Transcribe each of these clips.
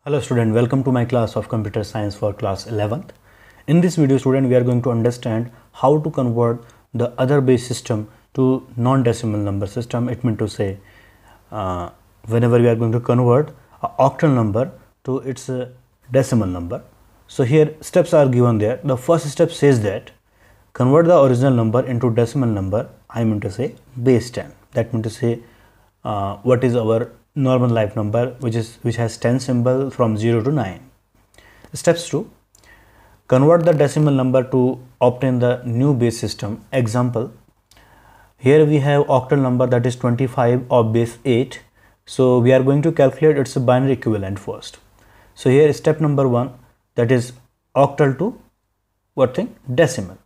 Hello student, welcome to my class of computer science for class 11th. In this video student, we are going to understand how to convert the other base system to non-decimal number system. It means to say whenever we are going to convert an octal number to its decimal number. So here steps are given there. The first step says that convert the original number into decimal number. I mean to say base 10. That means to say what is our normal life number which has 10 symbol from 0 to 9. Steps 2, convert the decimal number to obtain the new base system. Example, here we have octal number that is 25 of base 8. So we are going to calculate its binary equivalent first. So here step number 1, that is octal to what thing? Decimal.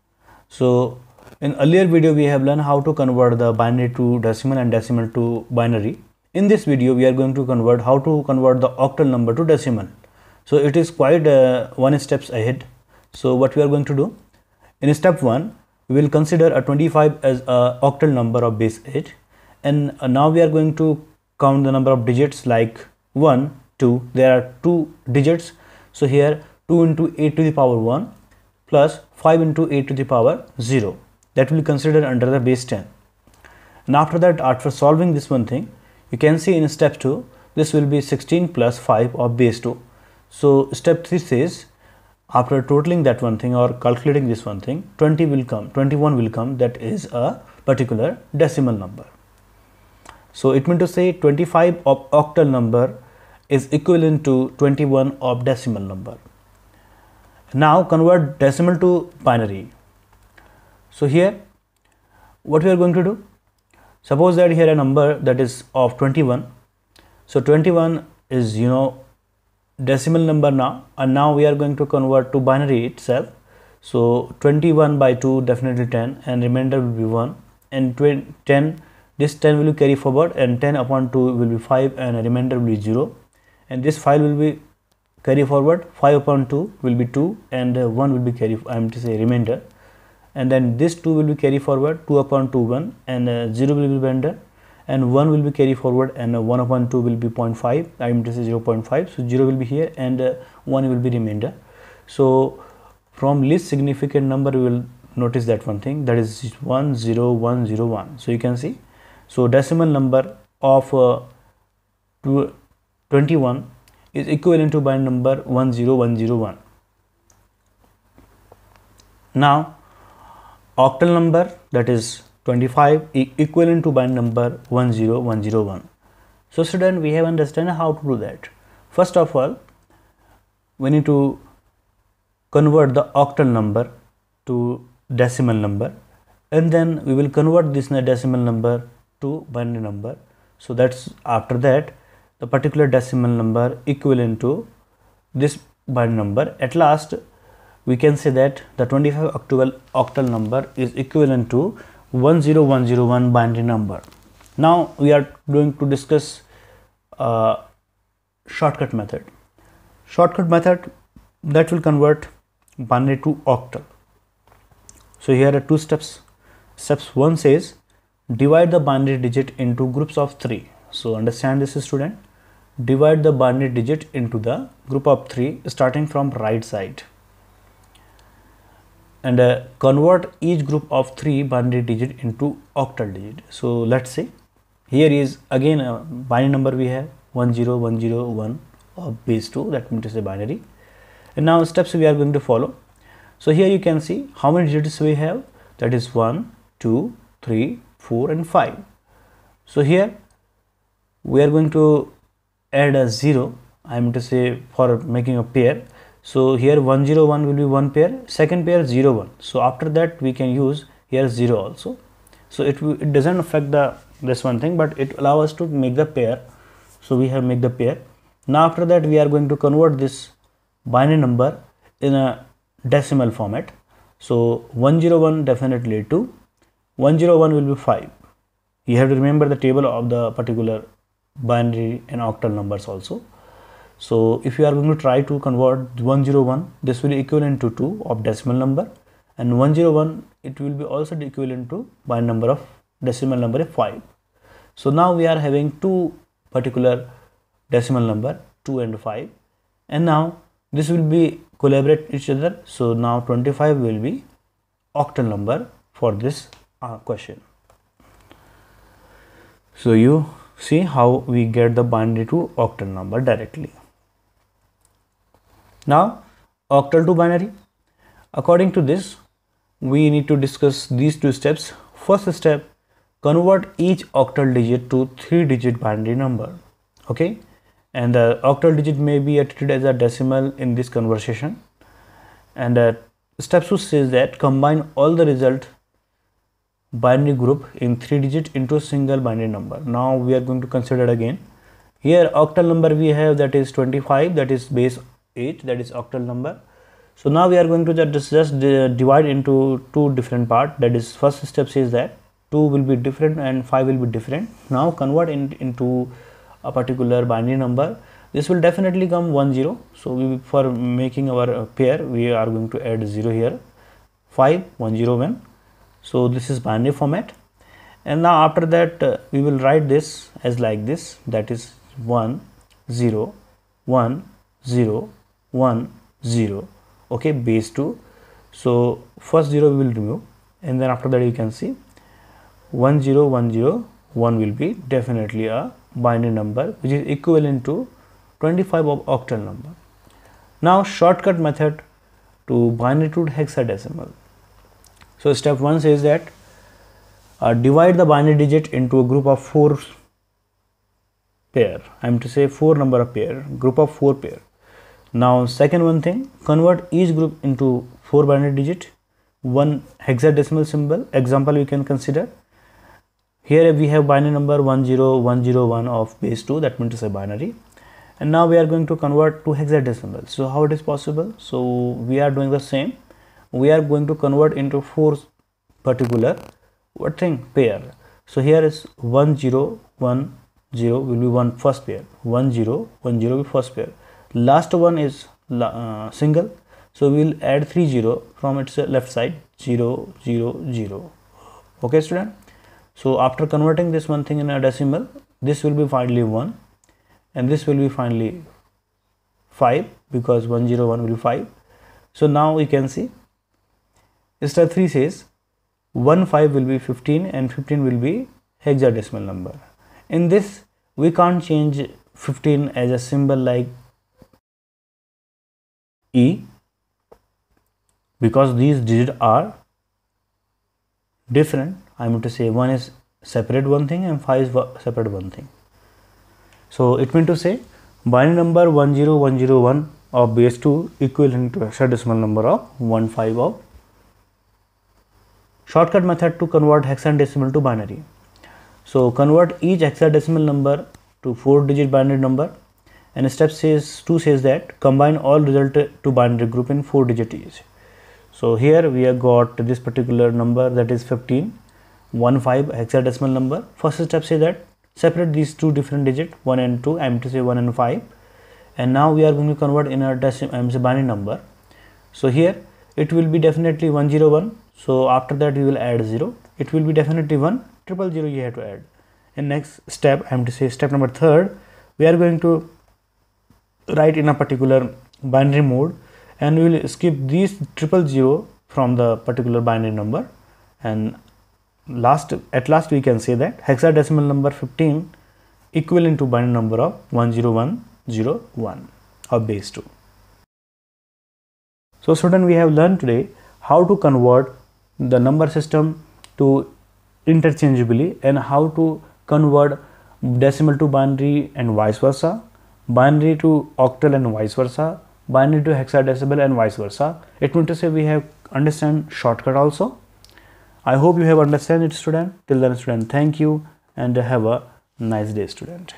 So in earlier video we have learned how to convert the binary to decimal and decimal to binary. In this video, we are going to how to convert the octal number to decimal. So it is quite one steps ahead. So what we are going to do? In step 1, we will consider a 25 as a octal number of base 8. And now we are going to count the number of digits like 1, 2. There are 2 digits. So here 2 into 8 to the power 1 plus 5 into 8 to the power 0. That will be considered under the base 10. And after that, after solving this one thing, you can see in step 2, this will be 16 plus 5 of base 2. So step 3 says, after totaling that one thing or calculating this one thing, 21 will come, that is a particular decimal number. So it means to say 25 of octal number is equivalent to 21 of decimal number. Now convert decimal to binary. So here, what we are going to do? Suppose that here a number that is of 21. So 21 is decimal number now, and now we are going to convert to binary itself. So 21 by 2 definitely 10, and remainder will be 1, and 10, this 10 will carry forward, and 10 upon 2 will be 5, and a remainder will be 0, and this 5 will be carry forward, 5 upon 2 will be 2, and 1 will be carry, I am to say remainder. And then this 2 will be carry forward, 2 upon 2 1, and 0 will be remainder, and 1 will be carry forward, and 1 upon 2 will be 0.5, I am to say 0.5. so 0 will be here, and 1 will be remainder. So from least significant number we will notice that one thing, that is 10101. So you can see, so decimal number of 21 is equivalent to binary number 10101. Now octal number, that is 25, equivalent to binary number 10101. So student, we have understand how to do that. First of all, we need to convert the octal number to decimal number, and then we will convert this decimal number to binary number. So that's after that the particular decimal number equivalent to this binary number. At last we can say that the 25 octal number is equivalent to 10101 binary number. Now we are going to discuss shortcut method. Shortcut method that will convert binary to octal. So here are 2 steps. Steps 1 says divide the binary digit into groups of 3. So understand this, student. Divide the binary digit into the group of 3 starting from right side, and convert each group of 3 binary digit into octal digit. So let's say here is again a binary number we have 10101 of base 2, that means to say binary. And now steps we are going to follow. So here you can see how many digits we have, that is 1, 2, 3, 4 and 5. So here we are going to add a 0, I am to say for making a pair. So here 101 will be one pair, second pair 01. So after that we can use here 0 also. So it doesn't affect this one thing, but it allows us to make the pair. So we have make the pair. Now after that we are going to convert this binary number in a decimal format. So 101 definitely 2, 101 will be 5. You have to remember the table of the particular binary and octal numbers also. So if you are going to try to convert 101, this will be equivalent to 2 of decimal number, and 101 it will be also equivalent to binary number of decimal number of 5. So now we are having 2 particular decimal number 2 and 5, and now this will be collaborate each other. So now 25 will be octal number for this question. So you see how we get the binary to octal number directly. Now octal to binary, according to this we need to discuss these two steps. First step, convert each octal digit to 3-digit binary number. Okay, and the octal digit may be treated as a decimal in this conversation. And step 2 says that combine all the result binary group in 3 digit into a single binary number. Now we are going to consider again. Here octal number we have, that is 25, that is base 8, that is octal number. So now we are going to just divide into two different parts. That is, first step says that 2 will be different and 5 will be different. Now convert into a particular binary number. This will definitely come 1 0. So for making our pair we are going to add 0 here. 5 1 0 1. So this is binary format. And now after that we will write this as like this, that is 1 0 1 0 1 0. Okay, base 2. So first 0 we will remove, and then after that you can see 1 0 1 0 1 will be definitely a binary number which is equivalent to 25 of octal number. Now shortcut method to binary to hexadecimal. So step 1 says that divide the binary digit into a group of 4 pair. I am to say 4 number of pair, group of 4 pair. Now second one thing, convert each group into 4 binary digit, 1 hexadecimal symbol. Example we can consider. Here we have binary number 10101 of base 2, that means to say binary, and now we are going to convert to hexadecimal. So how it is possible? So we are doing the same. We are going to convert into 4 particular what thing pair. So here is 1010 will be one first pair, 1010 will be first pair. Last one is single, so we will add 3 0 from its left side, 0 0 0. Okay student, so after converting this one thing in a decimal, this will be finally 1 and this will be finally 5, because 101 will be 5. So now we can see step 3 says 15 will be 15 and 15 will be hexadecimal number. In this we can't change 15 as a symbol like E, because these digits are different. I mean to say one is separate one thing and 5 is separate one thing. So it means to say binary number 10101 of base 2 equivalent to hexadecimal number of 15 of. Shortcut method to convert hexadecimal to binary. So convert each hexadecimal number to 4-digit binary number. And step 2 says that combine all result to binary group in 4 digit each. So here we have got this particular number, that is 15 hexadecimal number. First step says that separate these two different digit 1 and 2, I am to say 1 and 5, and now we are going to convert in a binary number. So here it will be definitely 101. So after that we will add 0. It will be definitely 1, 000 you have to add. And next step, I am to say step number 3, we are going to write in a particular binary mode, and we will skip these 000 from the particular binary number, and at last we can say that hexadecimal number 15 equivalent to binary number of 10101 of base 2. So student, we have learned today how to convert the number system to interchangeably, and how to convert decimal to binary and vice versa, binary to octal and vice versa, binary to hexadecimal and vice versa. It means to say we have understand shortcut also. I hope you have understand it student. Till then student, thank you and have a nice day student.